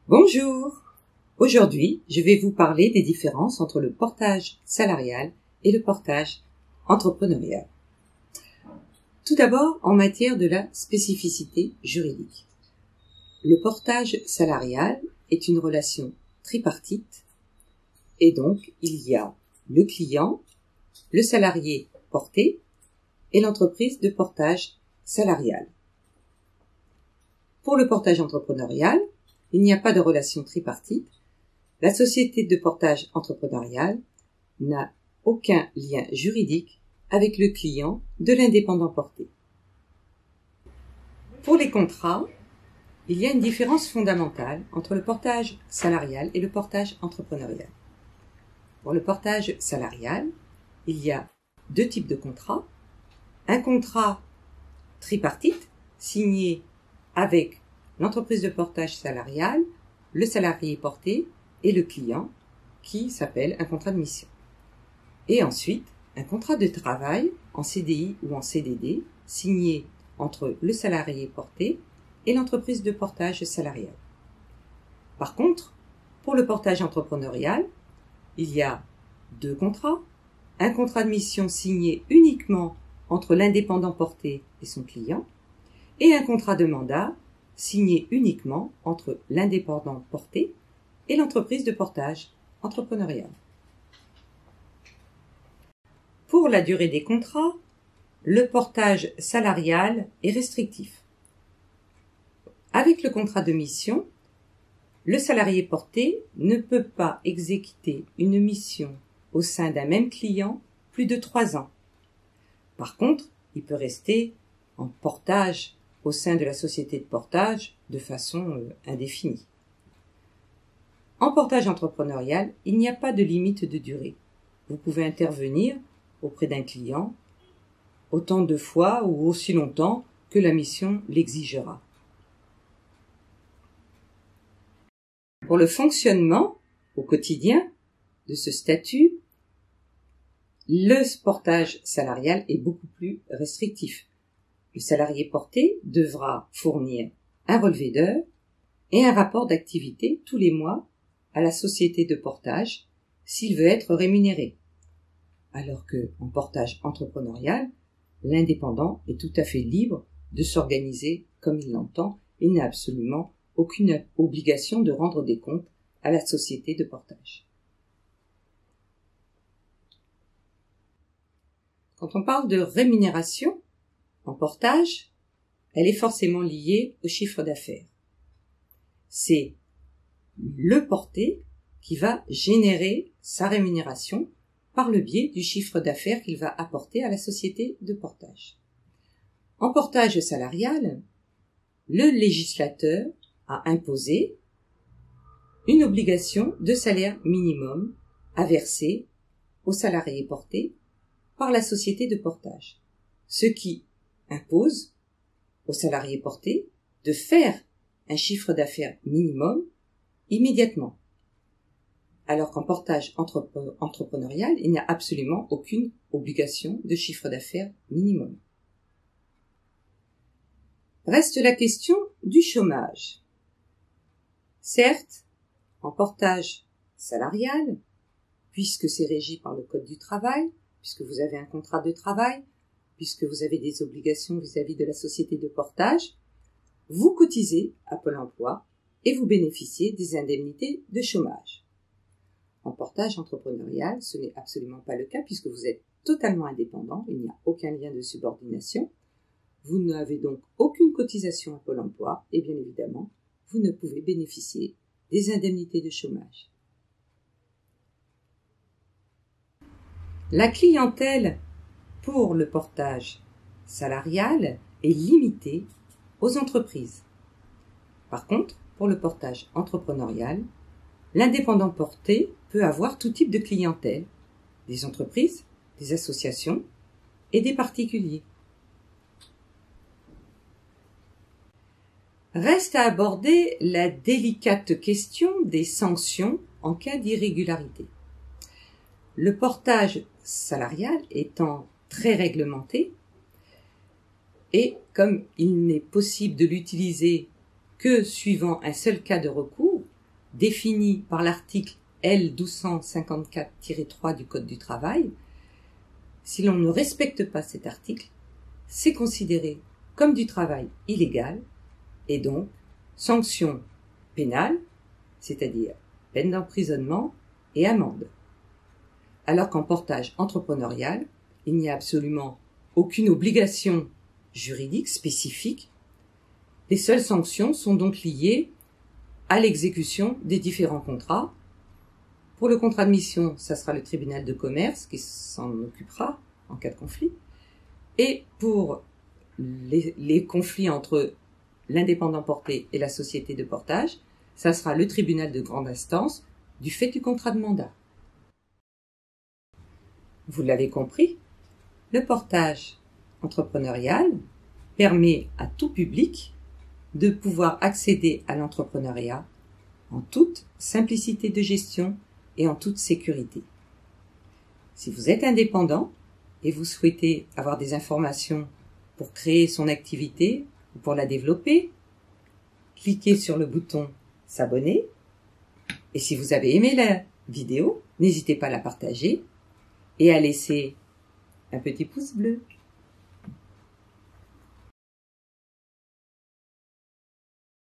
Bonjour! Aujourd'hui, je vais vous parler des différences entre le portage salarial et le portage entrepreneurial. Tout d'abord, en matière de la spécificité juridique. Le portage salarial est une relation tripartite et donc il y a le client, le salarié porté et l'entreprise de portage salarial. Pour le portage entrepreneurial, il n'y a pas de relation tripartite. La société de portage entrepreneurial n'a aucun lien juridique avec le client de l'indépendant porté. Pour les contrats, il y a une différence fondamentale entre le portage salarial et le portage entrepreneurial. Pour le portage salarial, il y a deux types de contrats. Un contrat tripartite signé avec l'entreprise de portage salarial, le salarié porté et le client, qui s'appelle un contrat de mission. Et ensuite, un contrat de travail en CDI ou en CDD, signé entre le salarié porté et l'entreprise de portage salarial. Par contre, pour le portage entrepreneurial, il y a deux contrats, un contrat de mission signé uniquement entre l'indépendant porté et son client, et un contrat de mandat signé uniquement entre l'indépendant porté et l'entreprise de portage entrepreneurial. Pour la durée des contrats, le portage salarial est restrictif. Avec le contrat de mission, le salarié porté ne peut pas exécuter une mission au sein d'un même client plus de 3 ans. Par contre, il peut rester en portage au sein de la société de portage de façon indéfinie. En portage entrepreneurial, il n'y a pas de limite de durée. Vous pouvez intervenir auprès d'un client autant de fois ou aussi longtemps que la mission l'exigera. Pour le fonctionnement au quotidien de ce statut, le portage salarial est beaucoup plus restrictif. Le salarié porté devra fournir un relevé d'heures et un rapport d'activité tous les mois à la société de portage s'il veut être rémunéré. Alors que, en portage entrepreneurial, l'indépendant est tout à fait libre de s'organiser comme il l'entend et n'a absolument aucune obligation de rendre des comptes à la société de portage. Quand on parle de rémunération en portage, elle est forcément liée au chiffre d'affaires. C'est le porté qui va générer sa rémunération par le biais du chiffre d'affaires qu'il va apporter à la société de portage. En portage salarial, le législateur a imposé une obligation de salaire minimum à verser aux salariés portés par la société de portage, ce qui impose aux salariés portés de faire un chiffre d'affaires minimum immédiatement. Alors qu'en portage entrepreneurial, il n'y a absolument aucune obligation de chiffre d'affaires minimum. Reste la question du chômage. Certes, en portage salarial, puisque c'est régi par le Code du travail, puisque vous avez un contrat de travail, puisque vous avez des obligations vis-à-vis de la société de portage, vous cotisez à Pôle emploi et vous bénéficiez des indemnités de chômage. En portage entrepreneurial, ce n'est absolument pas le cas puisque vous êtes totalement indépendant, il n'y a aucun lien de subordination, vous n'avez donc aucune cotisation à Pôle emploi et bien évidemment, vous ne pouvez bénéficier des indemnités de chômage. La clientèle pour le portage salarial est limitée aux entreprises. Par contre, pour le portage entrepreneurial, l'indépendant porté peut avoir tout type de clientèle, des entreprises, des associations et des particuliers. Reste à aborder la délicate question des sanctions en cas d'irrégularité. Le portage salarial étant très réglementé, et comme il n'est possible de l'utiliser que suivant un seul cas de recours, définie par l'article L1254-3 du Code du travail, si l'on ne respecte pas cet article, c'est considéré comme du travail illégal et donc sanction pénale, c'est-à-dire peine d'emprisonnement et amende. Alors qu'en portage entrepreneurial, il n'y a absolument aucune obligation juridique spécifique. Les seules sanctions sont donc liées à l'exécution des différents contrats. Pour le contrat de mission, ça sera le tribunal de commerce qui s'en occupera en cas de conflit. Et pour les conflits entre l'indépendant porté et la société de portage, ça sera le tribunal de grande instance du fait du contrat de mandat. Vous l'avez compris, le portage entrepreneurial permet à tout public de pouvoir accéder à l'entrepreneuriat en toute simplicité de gestion et en toute sécurité. Si vous êtes indépendant et vous souhaitez avoir des informations pour créer son activité ou pour la développer, cliquez sur le bouton s'abonner. Et si vous avez aimé la vidéo, n'hésitez pas à la partager et à laisser un petit pouce bleu.